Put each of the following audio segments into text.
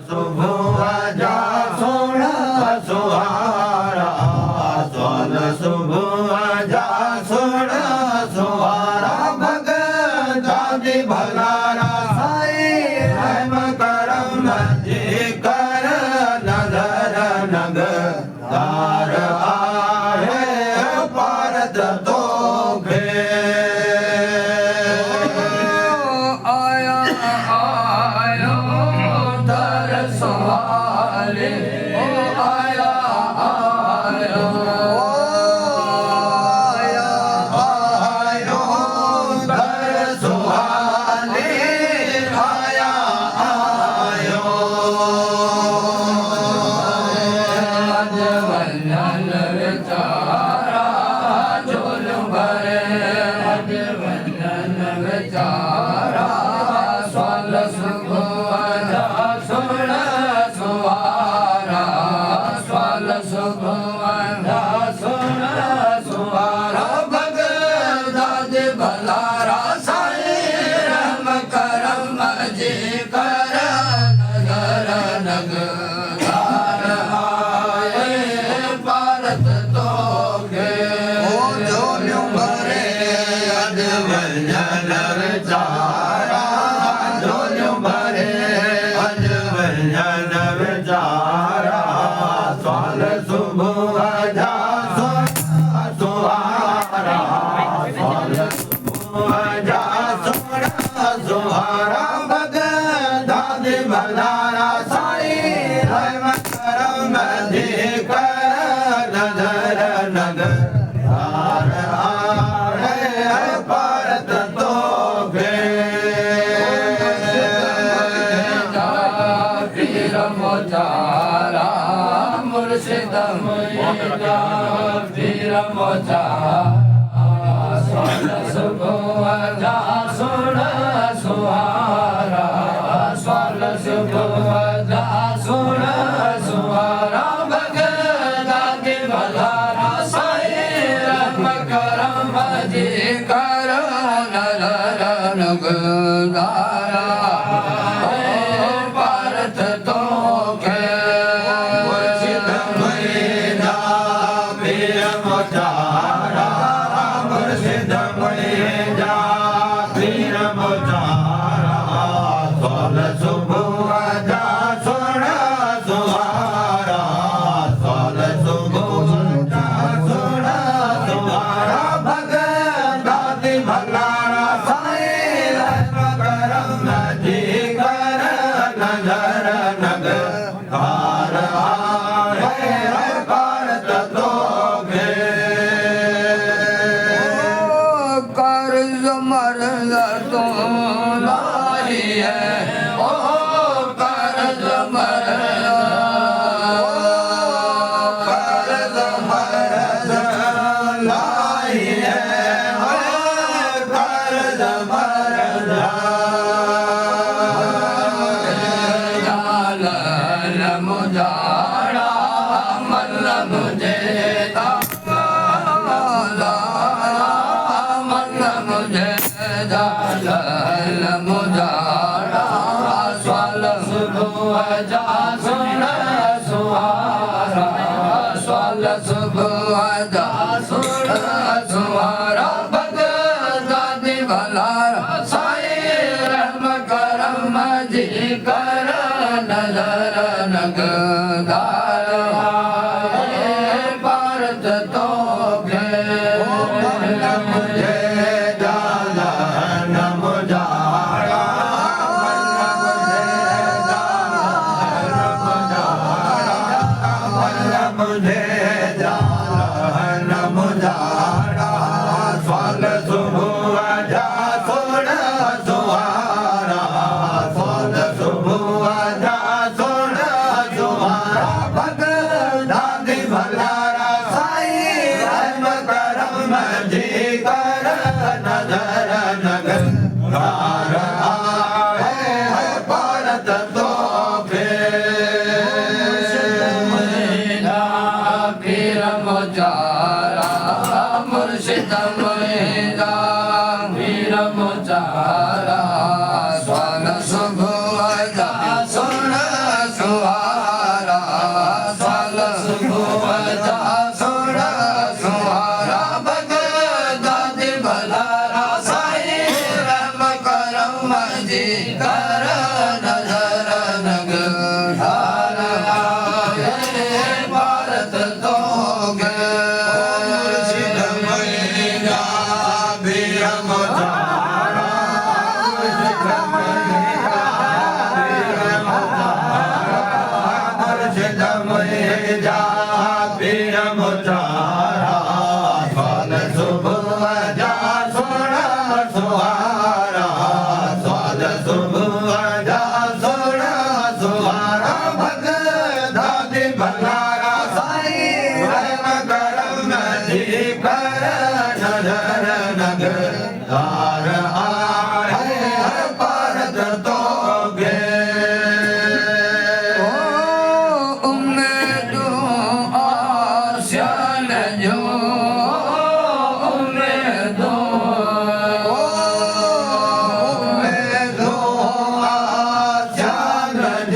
सुबह जा सोना सुहारा स्वाल सुबह जा सोना सुहारा भगता दी भलारा साई रहम करम जी कर नगर नग तार आए भारत तो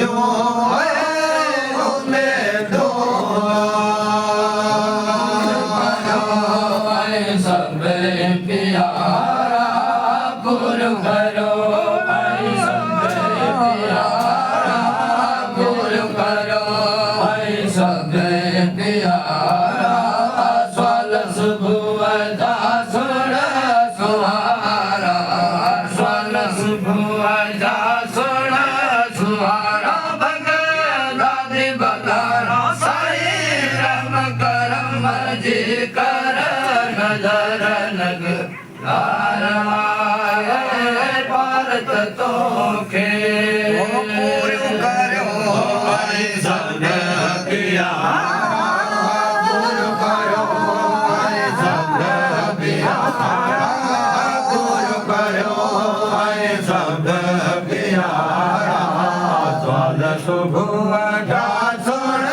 जो में दो सब प्यारा गुरु करो सब प्यारा गुरु करो सब प्यारा स्वाल सुभुवदा सुर सुहारा स्वाल सुभुवदा सुर सुहारा भगदादि बलारा साई रम करम जी कर नजर नग भारत तो के पूर्ण करो सब प्यारा पूर्ण करो सब प्यारा पूर्ण करो सब प्यारा स्वाल सुभुवदा सुर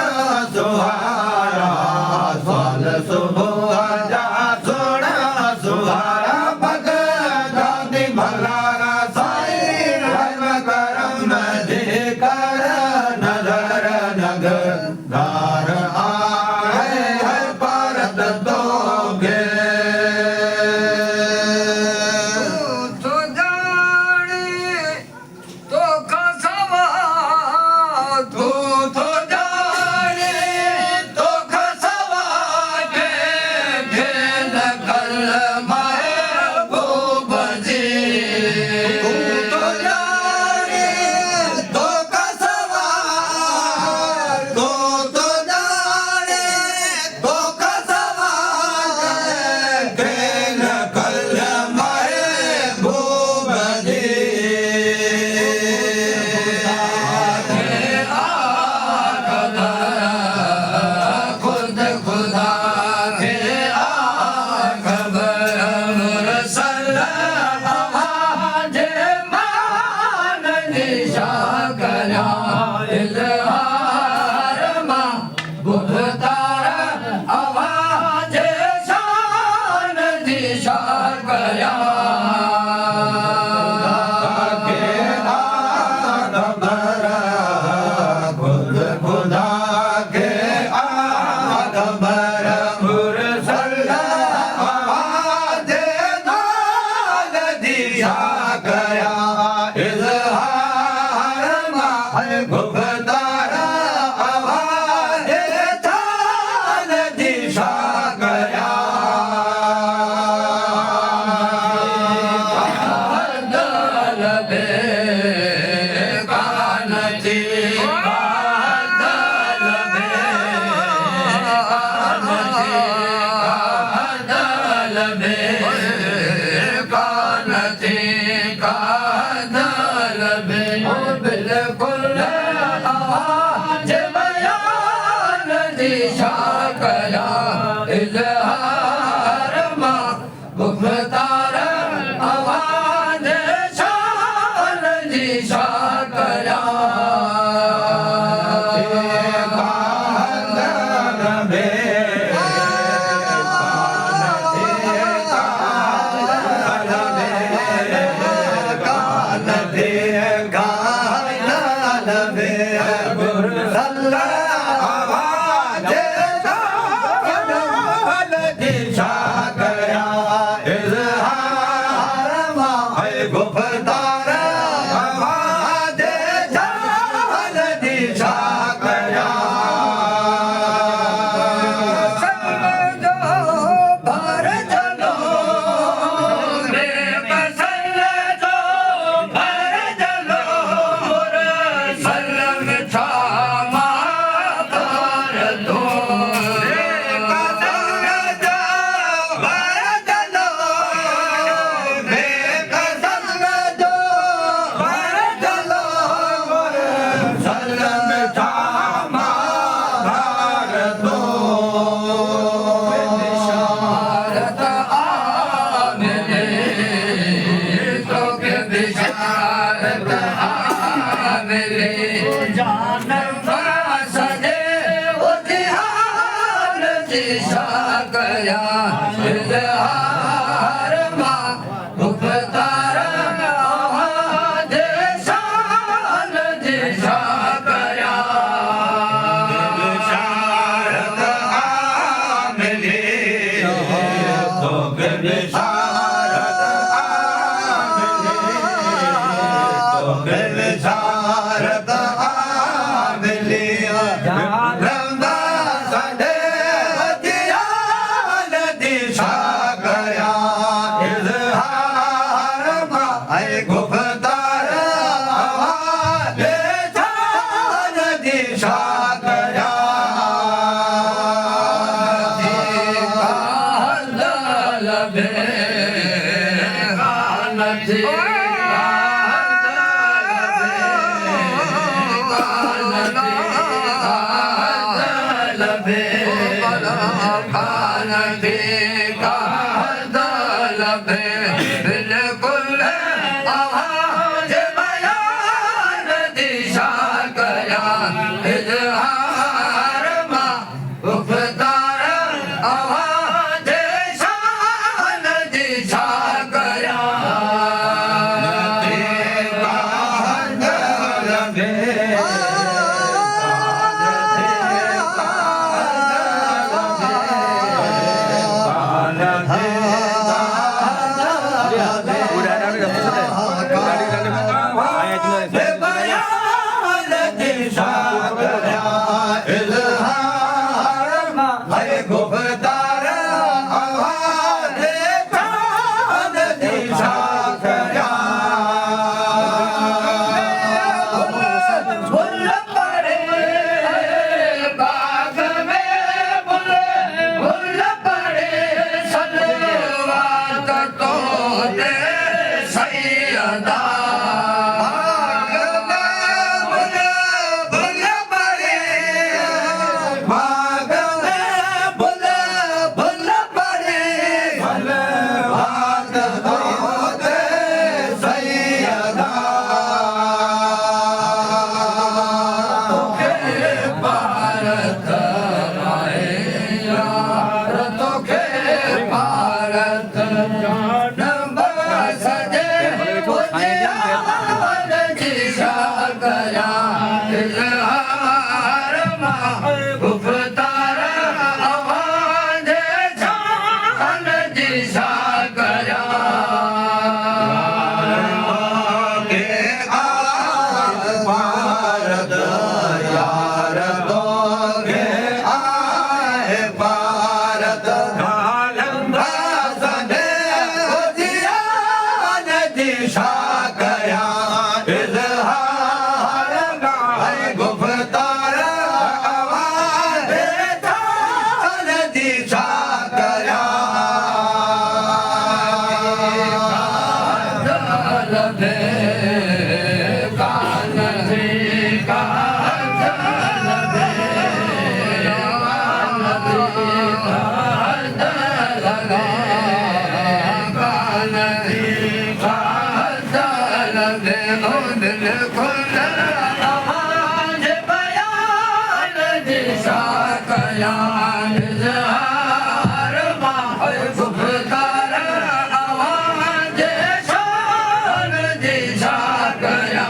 सुहारा स्वाल सुभुवदा सुर सुहारा भगदादि भलारा साई रम करम जी कर नजर नग धार आए है भारत दोगे तो जाने तो खसवा तू तो जाने तो खसवा के खेल कल महबूब जी तू तो जाने तो कसवा तू तो जाने तो कसवा खेल कल महबूब जी खुद खुदा के खबर मुरसल आवाज मान निशा करा इजहार मां गुफ्तार आवाज शान दिशा करा खुद खुदा के आगबर मुरसल आवाज दान दिया गया इजहार माह गुफ्तार आवाज दान दिशा गया बिल्कुल आवाज बयान दिशा करा इजहार मां गुफ्तार आवाज शान दिशा करा गुफ्तार आवाज जान दिशा गया गया इजहार मां मुख्तार आवाज शान दिशा दिशा कया बिल्कुल आवाज बयान दिशा कया इजहार मा गुफ्तार आवाज शान दिशा कया गुफ्तार आवाज शान दिशा कया बुल पड़े बाग में बुल पड़े सलवात तो दे सैयदा गुफ्तार आवाज शान दिशा कया भारत यार तो गे आए भारत सदे दिशा कया इजहार गुफ्तार आवाज शान दिशा कया आवाज बयान दिशा कया इजहार मा गुफ्तार आवाज शान दिशा कया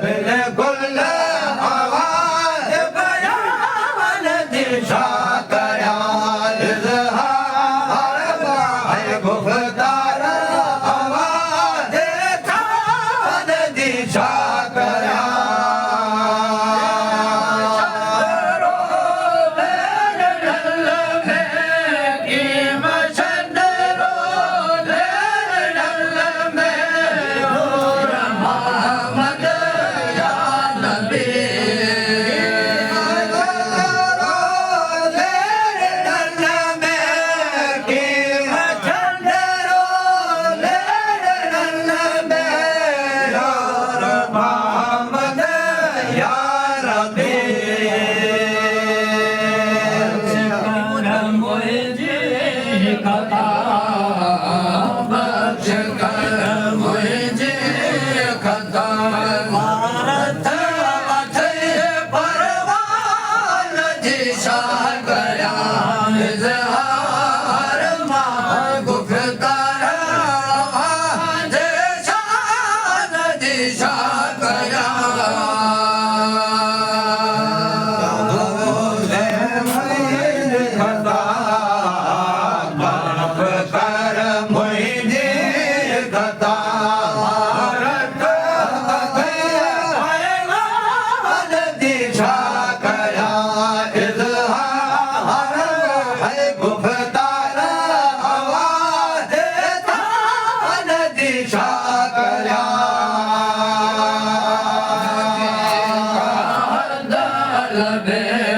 बिल्कुल आवाज बयान दिशा लबे